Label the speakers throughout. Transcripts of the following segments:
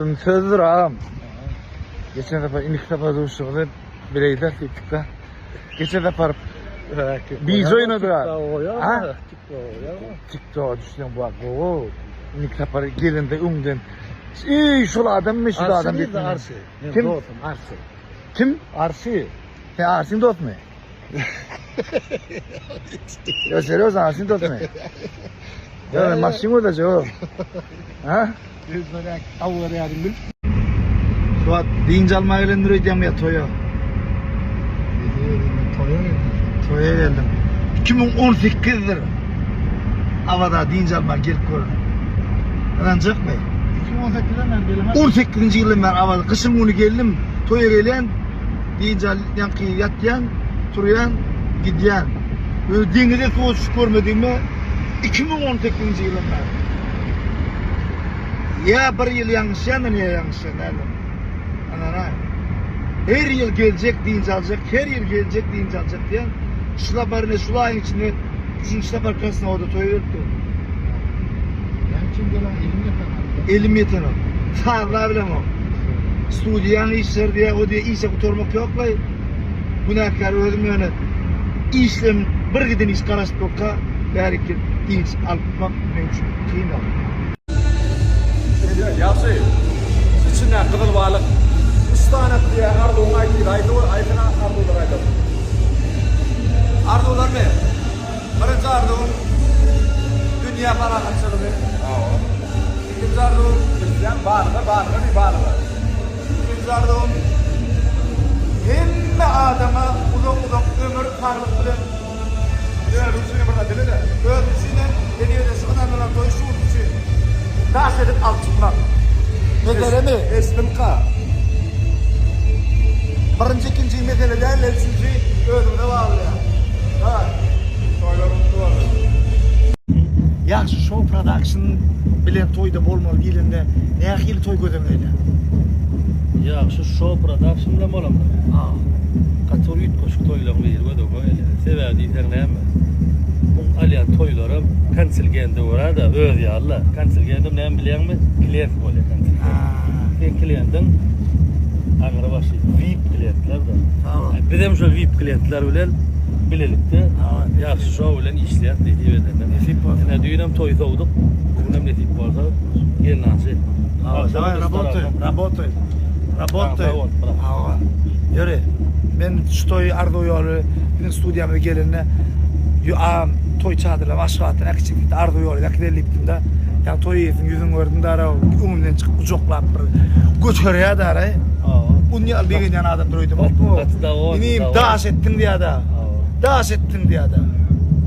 Speaker 1: Sözdür ağam. Geçen defa inik defa duşuğunu bireyde gittik. Geçen defa biz oynadık. Ha? TikTok'a düştüm bu. İnik defa gelinde üngden. Şul adam mı şu adam değil mi?
Speaker 2: Arsi.
Speaker 1: Kim?
Speaker 2: Arsi.
Speaker 1: Kim?
Speaker 2: Arsi.
Speaker 1: Sen Arsin dost mu? Ya seriyoruz Arsin dost mu? Ya Massimo da o. Ha?
Speaker 2: Biz böyle avları yardım bil.
Speaker 1: Şu an deyince almaya geldim ya Toyo. Toy'a geldim. 2018'dir. Havada deyince almaya gelip gördüm. Ancak mı?
Speaker 2: 2018'den ben bilemem.
Speaker 1: 18. yılım ben havada. Kışın günü geldim. Toy'a gelen deyince yankı yatyan, turuyan, gidyan. Böyle denize soğuk görmediğimi 2018. yılım ben. Ya bir yıl yanlışan ya yanlışan ana. Her yıl gelecek deyince alacak, her yıl gelecek deyince alacak diyen şula barine şula ayın içinde 3. şula barkasına orada toy verdi.
Speaker 2: Ben kim gelen elim yeter.
Speaker 1: Elim yeten o. Sağlar bilem o. Studiyanı işler diye o diye işe kuturmak yok la. Günahkar öldüm yani. İşlem bir giden iş karışıp yokka belki deyinç alıp mümkün. Kıyım yok.
Speaker 3: Yaxshi. İçinden qizil baliq 3 tane diye ardoğun aytıydı. Aytına ardoğlar aytadi. Ardoğlar mı? Birinci ardoğun dünya paraxatçılığı. İkinci ardoğun Hristiyan barığı bir barığı. Üçüncü ardoğun hemme adama uzak ömür karlık bilen Rüzgünü burada dili de. Rüzgünü deniyede şu kadar toy şu için. Taş edip al çıkmak.
Speaker 1: Mesele mi?
Speaker 3: Eslimka. Birinci, ikinci mesele değil, üçüncü ödümde var ya. Ha. Toylarımda var.
Speaker 1: Yaxşı show production bilen toyda bolmalı dilinde ne yaxili toy gödemeydi.
Speaker 4: Yaxşı show production bilen bolam. Qator yutquşuk toylar berdi öyle. Sebäbi internetmi? Bu alyan toylarım kansilgende orada öz ya Allah. Kansilgende ne bilýärmi? Klient bolýar kansil. Sen klientin aňyra başy VIP klientler da. Biz hem şol VIP klientler bilen bilelikde yaxşı show bilen işleýär diýip
Speaker 1: Nesip bolsa.
Speaker 4: Ne düýnem toy sowduk. Bugün hem nesip bolsa gelnäçi.
Speaker 1: Работай. Yürü. Ben şu toy ardo yolu benim stüdyama gelinne toy çadırla aşağıdan akçıkta ardo yolu yakdeliptim da ya toy yesin yüzün gördüm da ara umumdan çıkıp uçoklap götürüyor da ara. Unyal degen yana adam duruydu bak mı? Benim daş ettim diye da. Daş ettim diye da.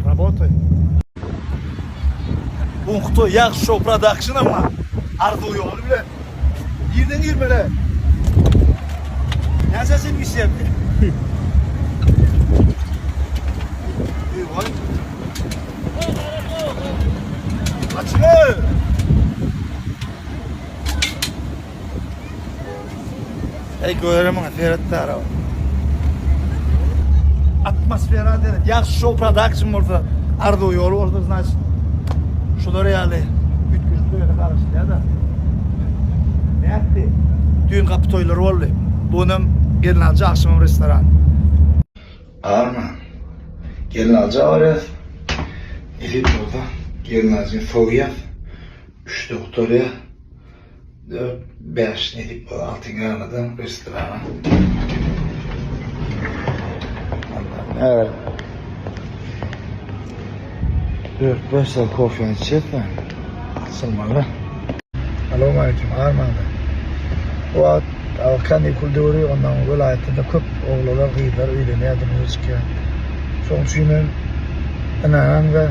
Speaker 1: Работай. Bu toy yaxşı show production ama ardo yolu bile. Yerden girmeli. Yaşasın bir şey yaptı. Açılır. Ey görürüm ona Ferhat'ta ara. Atmosfera dedi. Yaxşı show production olsa ardo yolu orada значит. Şuları yani. 3 gün böyle karıştı ya da. Ne yaptı? Düğün kapı toyları oldu. Bunun gelin alacağı akşam restoran. Arma. Gelin alacağı oraya. Efit orada. Gelin alacağı soğuya. 3 doktoruya. 4-5 nedik bu altın yanıdan restorana. Evet. 4-5 saat kofi içeceğiz mi? Sılmalı. Aleyküm Arma'da. O kanikul dövrü ondan vilayetinde köp oğullar gıylar öğleniyordum müzikaya. Son suyunun anağın ve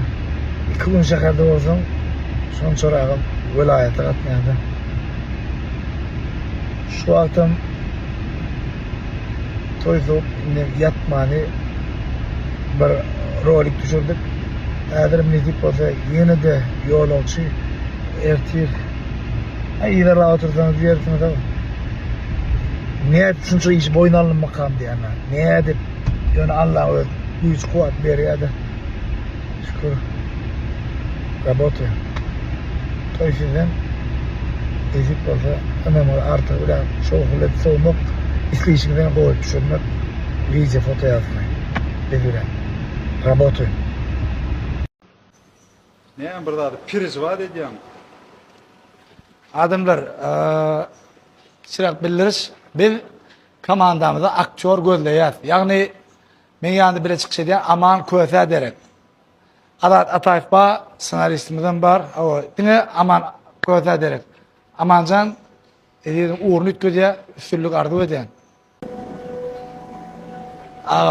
Speaker 1: 2 gün şehirde olsam son çorağım vilayete katmayadı. Şu akşam toyzup yatmani bir rolik düşürdük. Ederim nezip olsa yine de yol olçu ertir. İyiler otursanız diyersiniz ama. Ne edip şunca iş boyun alınmakam diye ana. Ne edip yani Allah o güç kuvvet veriyor da. Şükür. Работаю. То есть, ezip olsa Tamam artık ulan şoğulet soğumuk işleyişinden koyup düşürmek video foto yazmayı. Dediler. Robotu.
Speaker 3: Ne burada priz var diyeceğim.
Speaker 1: Adamlar çırak bildiriş bir komandamızda aktör gözleyat. Yani men yanında bile çıkış ediyen Aman Köse derek. Adat Atayf ba senaristimizden var. O dine Aman Köse derek. Amancan uğurunu ütküdüye üstünlük ardı eden.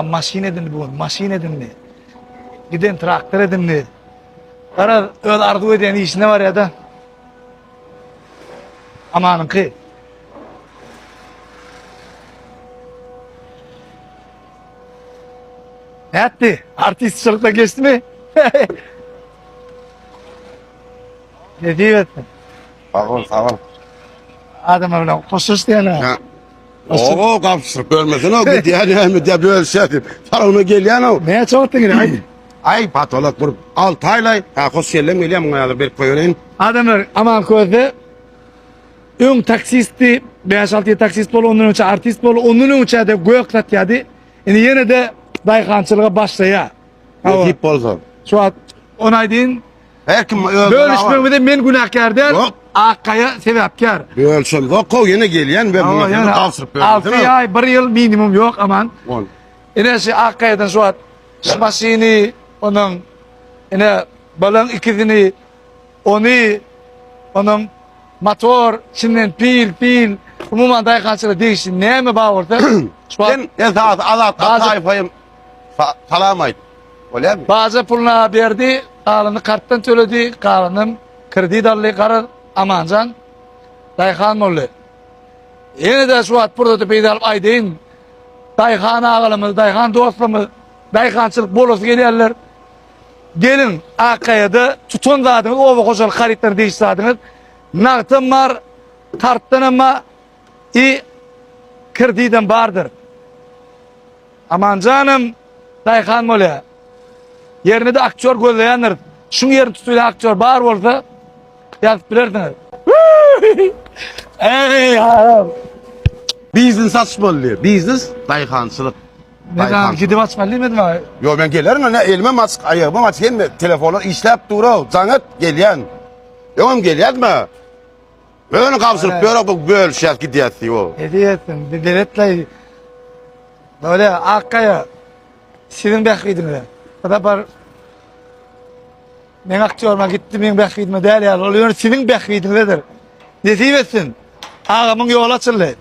Speaker 1: Maşin edindi bu, maşin edindi. Giden traktör edindi. Ara öyle ardı eden işine var ya da. Amanınki. Ne etti? Artistçılıkla geçti mi? Ne diyorsun?
Speaker 5: Sağ ol, sağ ol.
Speaker 1: Adam öyle koşuş diyene.
Speaker 5: Ha. Oo, kapsırıp görmedin o gidiyor yani de böyle şey yapayım. Tarafına geliyor o.
Speaker 1: Neye çoğuttun yine? Haydi.
Speaker 5: Ay patolak vurup 6 ayla ha koşuyla geliyor mu ya bir koyun.
Speaker 1: Adamlar aman koydu. Ön taksisti, 5-6 taksist bolu, onun için artist bolu, onun için de göklat yadı. Yani yine de dayıkançılığa başlaya.
Speaker 5: Ne tip olsun.
Speaker 1: Şu an onaydın.
Speaker 5: Her kim öyle.
Speaker 1: Bölüşmemde men günahkardan,
Speaker 5: Yok.
Speaker 1: akkaya sebepkar.
Speaker 5: Bölsün. O koyuna geliyor ve bunu
Speaker 1: Yani
Speaker 5: kapsırıp
Speaker 1: 6
Speaker 5: böyle.
Speaker 1: ay, 1 yıl minimum yok aman.
Speaker 5: On.
Speaker 1: Yine şey akkayadan şu an şmasini, onun yine balon ikizini, onun motor, şimdiden pil, umuman dayıkançılığı değişti. Neye mi bağ orada? Şu an
Speaker 5: Sen esas azat
Speaker 1: Bazı-
Speaker 5: tayfayım salamaydı. Öyle mi?
Speaker 1: bazı puluna verdi, kalını karttan төлedi, kalının kredi darlı karar amancan dayıkan mollu. Yine de şu an burada da peyda alıp aydın. Dayıkan ağalımız, dayıkan dostumuz, dayıkançılık bolosu gelirler. Gelin Akkaya'da tutun zadınız, ova koşal karitleri değiştirdiniz. Nağıtım var, karttan ama krediden vardır. Aman canım, dayıkan mollu. Yerine de aktör gözleyenler. Şun yerini tutuyla aktör bağır olsa yazıp bilirsiniz. Ey haram.
Speaker 5: Biznes açmalı. Biznes dayıkancılık.
Speaker 1: Ne zaman gidip açmalı mıydım abi?
Speaker 5: Yo ben gelirim ne elime mask ayağıma mask gelme telefonu işlep duru zanıt geliyen. Yok geliyen mi? Böyle kapsırıp
Speaker 1: Evet.
Speaker 5: böyle bu böyle şey gidiyor o.
Speaker 1: Hediye ettim. Bir devletle böyle Akkaya sizin bekliydiniz. Da bar men aktörüme gitti men bekliydime değil ya. Oluyor senin bekliydinizdir. Nesip etsin. Ağamın yolu açıldı.